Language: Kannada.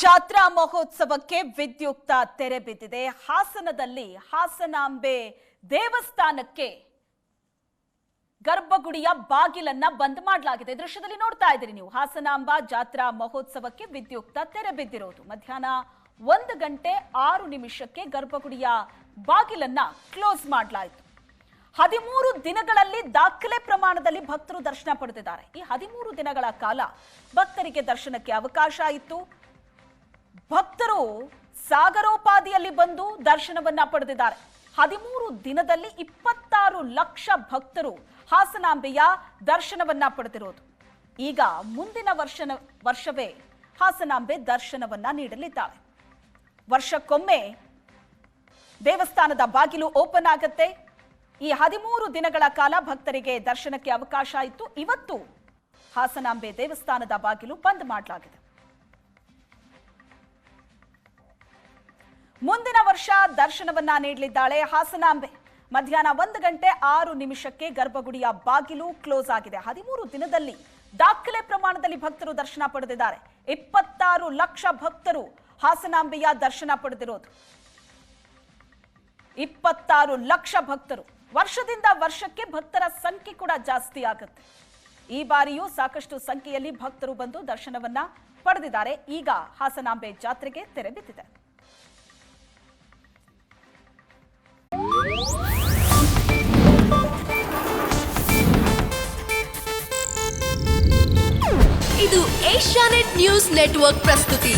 ಜಾತ್ರಾ ಮಹೋತ್ಸವಕ್ಕೆ ವಿದ್ಯುಕ್ತ ತೆರೆ ಬಿದ್ದಿದೆ. ಹಾಸನದಲ್ಲಿ ಹಾಸನಾಂಬೆ ದೇವಸ್ಥಾನಕ್ಕೆ ಗರ್ಭಗುಡಿಯ ಬಾಗಿಲನ್ನ ಬಂದ್ ಮಾಡಲಾಗಿದೆ. ದೃಶ್ಯದಲ್ಲಿ ನೋಡ್ತಾ ಇದ್ದೀರಿ ನೀವು. ಹಾಸನಾಂಬ ಜಾತ್ರಾ ಮಹೋತ್ಸವಕ್ಕೆ ವಿದ್ಯುಕ್ತ ತೆರೆ ಬಿದ್ದಿರೋದು. ಮಧ್ಯಾಹ್ನ 1:06 ಗರ್ಭಗುಡಿಯ ಬಾಗಿಲನ್ನ ಕ್ಲೋಸ್ ಮಾಡಲಾಯಿತು. 13 ದಿನಗಳಲ್ಲಿ ದಾಖಲೆ ಪ್ರಮಾಣದಲ್ಲಿ ಭಕ್ತರು ದರ್ಶನ ಪಡೆದಿದ್ದಾರೆ. ಈ 13 ದಿನಗಳ ಕಾಲ ಭಕ್ತರಿಗೆ ದರ್ಶನಕ್ಕೆ ಅವಕಾಶ ಇತ್ತು. ಭಕ್ತರು ಸಾಗರೋಪಾದಿಯಲ್ಲಿ ಬಂದು ದರ್ಶನವನ್ನ ಪಡೆದಿದ್ದಾರೆ. 13 ದಿನದಲ್ಲಿ 26 ಲಕ್ಷ ಭಕ್ತರು ಹಾಸನಾಂಬೆಯ ದರ್ಶನವನ್ನ ಪಡೆದಿರೋದು. ಈಗ ಮುಂದಿನ ವರ್ಷವೇ ಹಾಸನಾಂಬೆ ದರ್ಶನವನ್ನ ನೀಡಲಿದ್ದಾರೆ. ವರ್ಷಕ್ಕೊಮ್ಮೆ ದೇವಸ್ಥಾನದ ಬಾಗಿಲು ಓಪನ್ ಆಗುತ್ತೆ. ಈ 13 ದಿನಗಳ ಕಾಲ ಭಕ್ತರಿಗೆ ದರ್ಶನಕ್ಕೆ ಅವಕಾಶ ಇತ್ತು. ಇವತ್ತು ಹಾಸನಾಂಬೆ ದೇವಸ್ಥಾನದ ಬಾಗಿಲು ಬಂದ್ ಮಾಡಲಾಗಿದೆ. ಮುಂದಿನ ವರ್ಷ ದರ್ಶನವನ್ನ ನೀಡಲಿದ್ದಾಳೆ ಹಾಸನಾಂಬೆ. ಮಧ್ಯಾಹ್ನ 1:06 ಗರ್ಭಗುಡಿಯ ಬಾಗಿಲು ಕ್ಲೋಸ್ ಆಗಿದೆ. 13 ದಿನದಲ್ಲಿ ದಾಖಲೆ ಪ್ರಮಾಣದಲ್ಲಿ ಭಕ್ತರು ದರ್ಶನ ಪಡೆದಿದ್ದಾರೆ. 26 ಲಕ್ಷ ಭಕ್ತರು ಹಾಸನಾಂಬೆಯ ದರ್ಶನ ಪಡೆದಿರೋದು. 26 ಲಕ್ಷ ಭಕ್ತರು. ವರ್ಷದಿಂದ ವರ್ಷಕ್ಕೆ ಭಕ್ತರ ಸಂಖ್ಯೆ ಕೂಡ ಜಾಸ್ತಿ ಆಗುತ್ತೆ. ಈ ಬಾರಿಯೂ ಸಾಕಷ್ಟು ಸಂಖ್ಯೆಯಲ್ಲಿ ಭಕ್ತರು ಬಂದು ದರ್ಶನವನ್ನ ಪಡೆದಿದ್ದಾರೆ. ಈಗ ಹಾಸನಾಂಬೆ ಜಾತ್ರೆಗೆ ತೆರೆ ಬಿದ್ದಿದೆ. ಇದು ಏಷ್ಯಾನೆಟ್ ನ್ಯೂಸ್ ನೆಟ್ವರ್ಕ್ ಪ್ರಸ್ತುತಿ.